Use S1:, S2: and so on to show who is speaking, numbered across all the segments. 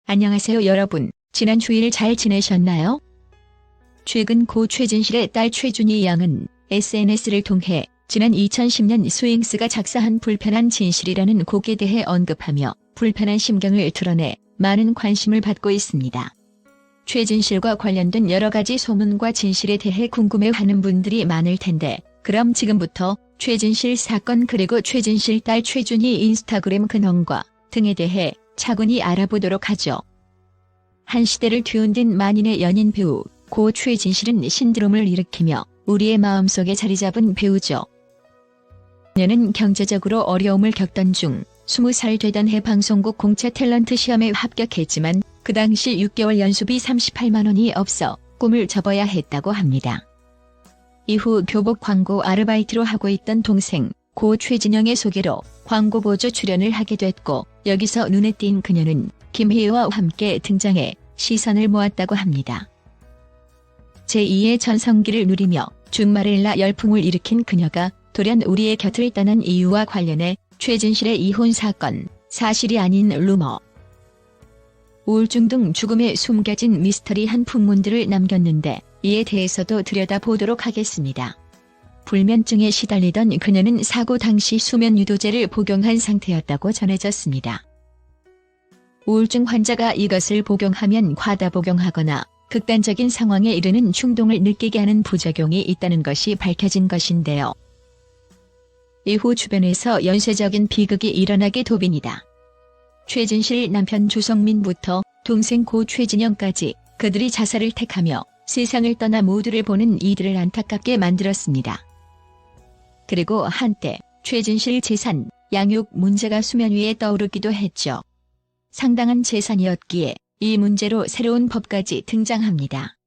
S1: 안녕하세요 여러분. 지난 주일 잘 지내셨나요? 최근 고 최진실의 딸 최준희 양은 SNS를 통해 지난 2010년 스윙스가 작사한 불편한 진실이라는 곡에 대해 언급하며 불편한 심경을 드러내 많은 관심을 받고 있습니다. 최진실과 관련된 여러 가지 소문과 진실에 대해 궁금해하는 분들이 많을 텐데 그럼 지금부터 최진실 사건 그리고 최진실 딸 최준희 인스타그램 근황과 등에 대해 차분히 알아보도록 하죠. 한 시대를 뒤흔든 만인의 연인 배우 고 최진실은 신드롬을 일으키며 우리의 마음속에 자리잡은 배우죠. 그녀는 경제적으로 어려움을 겪던 중 20살 되던 해 방송국 공채 탤런트 시험에 합격했지만 그 당시 6개월 연수비 38만 원이 없어 꿈을 접어야 했다고 합니다. 이후 교복 광고 아르바이트로 하고 있던 동생 고 최진영의 소개로 광고 보조 출연을 하게 됐고 여기서 눈에 띈 그녀는 김혜희와 함께 등장해 시선을 모았다고 합니다. 제2의 전성기를 누리며 준마릴라 열풍을 일으킨 그녀가 돌연 우리의 곁을 떠난 이유와 관련해 최진실의 이혼 사건, 사실이 아닌 루머, 우울증 등 죽음에 숨겨진 미스터리한 풍문들을 남겼는데 이에 대해서도 들여다보도록 하겠습니다. 불면증에 시달리던 그녀는 사고 당시 수면 유도제를 복용한 상태였다고 전해졌습니다. 우울증 환자가 이것을 복용하면 과다 복용하거나 극단적인 상황에 이르는 충동을 느끼게 하는 부작용이 있다는 것이 밝혀진 것인데요. 이후 주변에서 연쇄적인 비극이 일어나게 도빈이다. 최진실 남편 조성민부터 동생 고 최진영까지 그들이 자살을 택하며 세상을 떠나 모두를 보는 이들을 안타깝게 만들었습니다. 그리고 한때 최진실 재산, 양육 문제가 수면 위에 떠오르기도 했죠. 상당한 재산이었기에 이 문제로 새로운 법까지 등장합니다.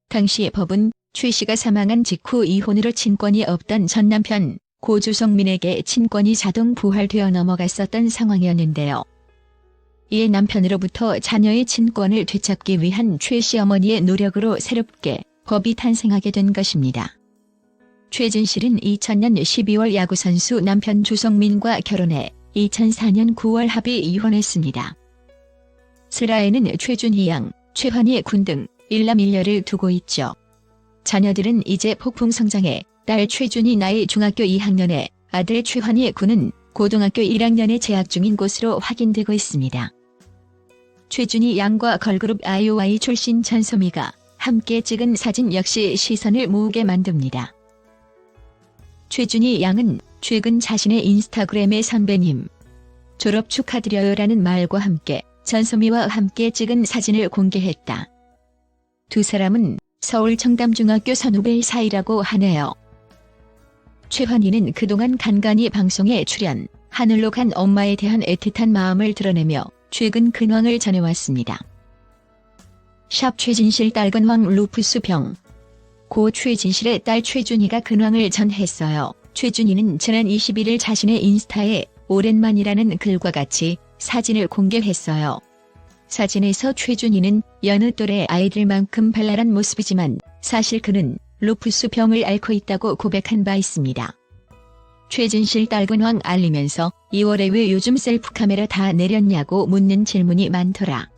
S1: 당시 법은 최 씨가 사망한 직후 이혼으로 친권이 없던 전 남편 고 조성민에게 친권이 자동 부활되어 넘어갔었던 상황이었는데요. 이에 남편으로부터 자녀의 친권을 되찾기 위한 최 씨 어머니의 노력으로 새롭게 법이 탄생하게 된 것입니다. 최진실은 2000년 12월 야구선수 남편 조성민과 결혼해 2004년 9월 합의 이혼했습니다. 슬아에는 최준희 양, 최환희 군 등 일남 일녀를 두고 있죠. 자녀들은 이제 폭풍 성장해 딸 최준희 나이 중학교 2학년에 아들 최환희 군은 고등학교 1학년에 재학 중인 것으로 확인되고 있습니다. 최준희 양과 걸그룹 아이오아이 출신 전소미가 함께 찍은 사진 역시 시선을 모으게 만듭니다. 최준희 양은 최근 자신의 인스타그램에 선배님 졸업 축하드려요라는 말과 함께 전소미와 함께 찍은 사진을 공개했다. 두 사람은 서울 청담중학교 선후배 사이라고 하네요. 최환희는 그동안 간간히 방송에 출연, 하늘로 간 엄마에 대한 애틋한 마음을 드러내며 최근 근황을 전해왔습니다. 샵 최진실 딸 근황 루푸스 병. 고 최진실의 딸 최준희가 근황을 전했어요. 최준희는 지난 21일 자신의 인스타에 오랜만이라는 글과 같이 사진을 공개했어요. 사진에서 최준희는 여느 또래 아이들만큼 발랄한 모습이지만 사실 그는 루푸스 병을 앓고 있다고 고백한 바 있습니다. 최진실 딸 근황 알리면서 2월에 왜 요즘 셀프 카메라 다 내렸냐고 묻는 질문이 많더라.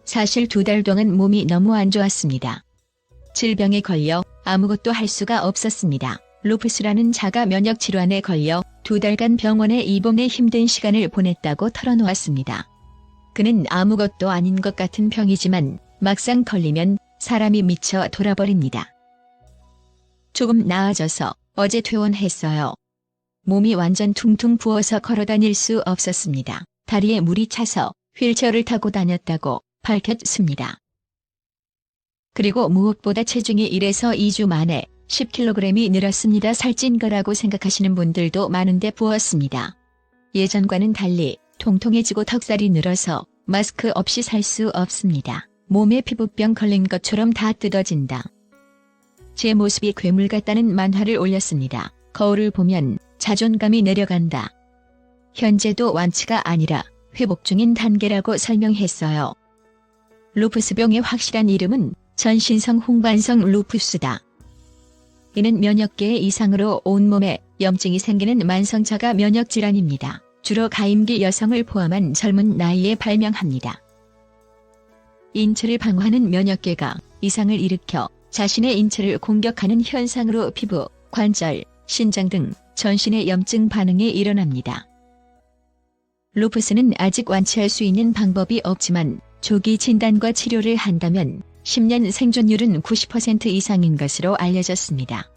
S1: 사실 2달 동안 몸이 너무 안 좋았습니다. 질병에 걸려 아무것도 할 수가 없었습니다. 루푸스라는 자가 면역 질환에 걸려 2달간 병원에 입원해 힘든 시간을 보냈다고 털어놓았습니다. 그는 아무것도 아닌 것 같은 병이지만 막상 걸리면 사람이 미쳐 돌아버립니다. 조금 나아져서 어제 퇴원했어요. 몸이 완전 퉁퉁 부어서 걸어다닐 수 없었습니다. 다리에 물이 차서 휠체어를 타고 다녔다고 밝혔습니다. 그리고 무엇보다 체중이 1에서 2주 만에 10kg이 늘었습니다. 살찐 거라고 생각하시는 분들도 많은데 부었습니다. 예전과는 달리 통통해지고 턱살이 늘어서 마스크 없이 살 수 없습니다. 몸에 피부병 걸린 것처럼 다 뜯어진다. 제 모습이 괴물 같다는 만화를 올렸습니다. 거울을 보면 자존감이 내려간다. 현재도 완치가 아니라 회복 중인 단계라고 설명했어요. 루푸스병의 확실한 이름은 전신성 홍반성 루푸스다. 이는 면역계의 이상으로 온몸에 염증이 생기는 만성자가 면역질환입니다. 주로 가임기 여성을 포함한 젊은 나이에 발병합니다. 인체를 방어하는 면역계가 이상을 일으켜 자신의 인체를 공격하는 현상으로 피부, 관절, 신장 등 전신의 염증 반응이 일어납니다. 루푸스는 아직 완치할 수 있는 방법이 없지만 조기 진단과 치료를 한다면 10년 생존율은 90% 이상인 것으로 알려졌습니다.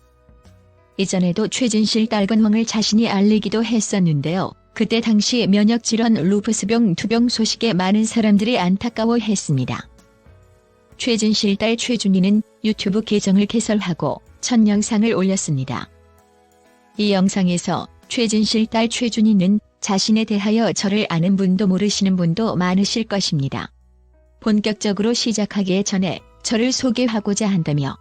S1: 이전에도 최진실 딸건황을 자신이 앓기도 했었는데요. 그때 당시 면역질환 루푸스병 투병 소식에 많은 사람들이 안타까워했습니다. 최진실 딸 최준희는 유튜브 계정을 개설하고 첫 영상을 올렸습니다. 이 영상에서 최진실 딸 최준희는 자신에 대하여 저를 아는 분도 모르시는 분도 많으실 것입니다. 본격적으로 시작하기 전에 저를 소개하고자 한다며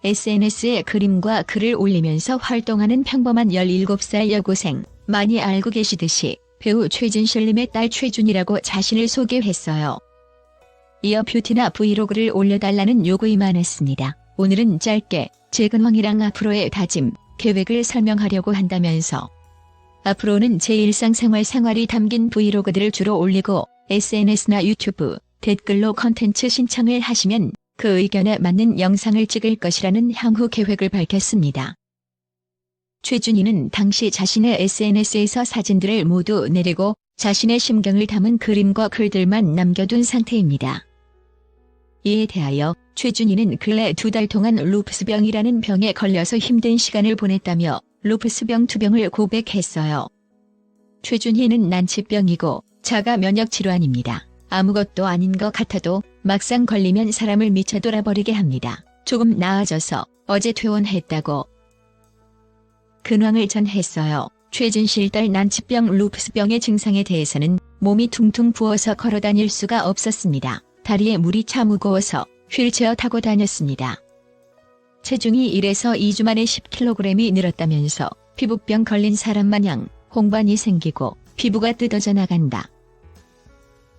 S1: SNS에 그림과 글을 올리면서 활동하는 평범한 17살 여고생, 많이 알고 계시듯이 배우 최진실님의 딸 최준희라고 자신을 소개했어요. 이어 뷰티나 브이로그를 올려달라는 요구이 많았습니다. 오늘은 짧게 재근황이랑 앞으로의 다짐, 계획을 설명하려고 한다면서 앞으로는 제 일상생활이 담긴 브이로그들을 주로 올리고 SNS나 유튜브, 댓글로 컨텐츠 신청을 하시면 그 의견에 맞는 영상을 찍을 것이라는 향후 계획을 밝혔습니다. 최준희는 당시 자신의 SNS에서 사진들을 모두 내리고 자신의 심경을 담은 그림과 글들만 남겨둔 상태입니다. 이에 대하여 최준희는 근래 2달 동안 루푸스병이라는 병에 걸려서 힘든 시간을 보냈다며 루푸스병 투병을 고백했어요. 최준희는 난치병이고 자가 면역 질환입니다. 아무것도 아닌 것 같아도 막상 걸리면 사람을 미쳐 돌아버리게 합니다. 조금 나아져서 어제 퇴원했다고 근황을 전했어요. 최진실 딸 난치병 루푸스병의 증상에 대해서는 몸이 퉁퉁 부어서 걸어다닐 수가 없었습니다. 다리에 물이 차 무거워서 휠체어 타고 다녔습니다. 체중이 1에서 2주 만에 10kg이 늘었다면서 피부병 걸린 사람 마냥 홍반이 생기고 피부가 뜯어져 나간다.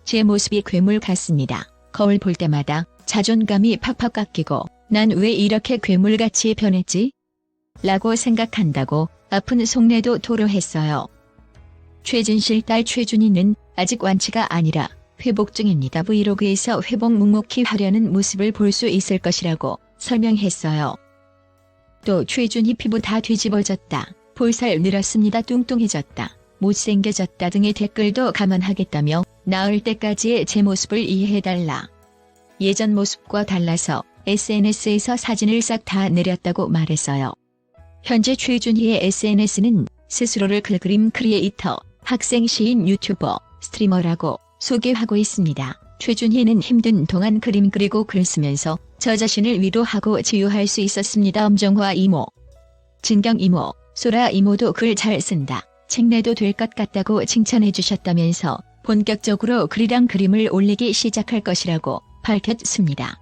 S1: 제 모습이 괴물 같습니다. 거울 볼 때마다 자존감이 팍팍 깎이고 난 왜 이렇게 괴물같이 변했지? 라고 생각한다고 아픈 속내도 토로했어요. 최진실 딸 최준희는 아직 완치가 아니라 회복 중입니다. 브이로그에서 회복 묵묵히 하려는 모습을 볼 수 있을 것이라고 설명했어요. 또 최준희 피부 다 뒤집어졌다. 볼살 늘었습니다. 뚱뚱해졌다. 못생겨졌다 등의 댓글도 감안하겠다며 나을 때까지의 제 모습을 이해해달라. 예전 모습과 달라서 SNS에서 사진을 싹 다 내렸다고 말했어요. 현재 최준희의 SNS는 스스로를 글그림 크리에이터, 학생 시인 유튜버, 스트리머라고 소개하고 있습니다. 최준희는 힘든 동안 그림 그리고 글 쓰면서 저 자신을 위로하고 치유할 수 있었습니다. 엄정화 이모, 진경 이모, 소라 이모도 글 잘 쓴다. 책 내도 될 것 같다고 칭찬해 주셨다면서 본격적으로 글이랑 그림을 올리기 시작할 것이라고 밝혔습니다.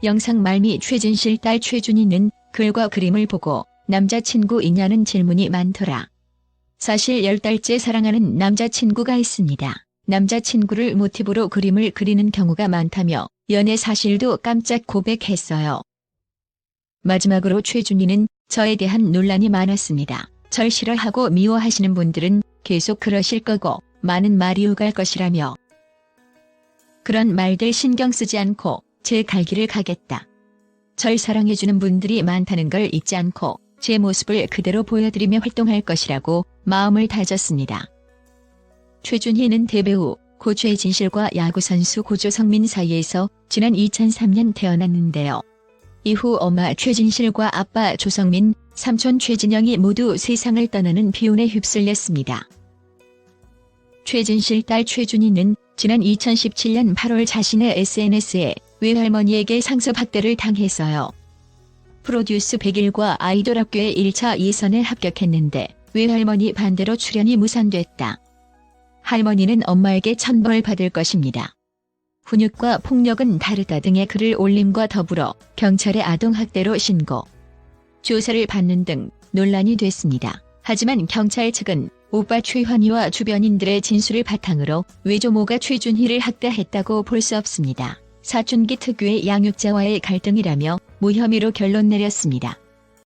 S1: 영상 말미 최진실 딸 최준희는 글과 그림을 보고 남자친구 있냐는 질문이 많더라. 사실 10달째 사랑하는 남자친구가 있습니다. 남자친구를 모티브로 그림을 그리는 경우가 많다며 연애 사실도 깜짝 고백했어요. 마지막으로 최준희는 저에 대한 논란이 많았습니다. 절 싫어하고 미워하시는 분들은 계속 그러실 거고 많은 말이 오갈 것이라며 그런 말들 신경 쓰지 않고 제 갈 길을 가겠다. 절 사랑해주는 분들이 많다는 걸 잊지 않고 제 모습을 그대로 보여드리며 활동할 것이라고 마음을 다졌습니다. 최준희는 대배우 고 최진실과 야구선수 고 조성민 사이에서 지난 2003년 태어났는데요. 이후 엄마 최진실과 아빠 조성민, 삼촌 최진영이 모두 세상을 떠나는 비운에 휩쓸렸습니다. 최진실 딸 최준희는 지난 2017년 8월 자신의 SNS에 외할머니에게 상습학대를 당했어요. 프로듀스 100일과 아이돌 학교의 1차 예선에 합격했는데 외할머니 반대로 출연이 무산됐다. 할머니는 엄마에게 천벌 받을 것입니다. 훈육과 폭력은 다르다 등의 글을 올림과 더불어 경찰에 아동학대로 신고, 조사를 받는 등 논란이 됐습니다. 하지만 경찰 측은 오빠 최환희와 주변인들의 진술을 바탕으로 외조모가 최준희를 학대했다고 볼 수 없습니다. 사춘기 특유의 양육자와의 갈등이라며 무혐의로 결론 내렸습니다.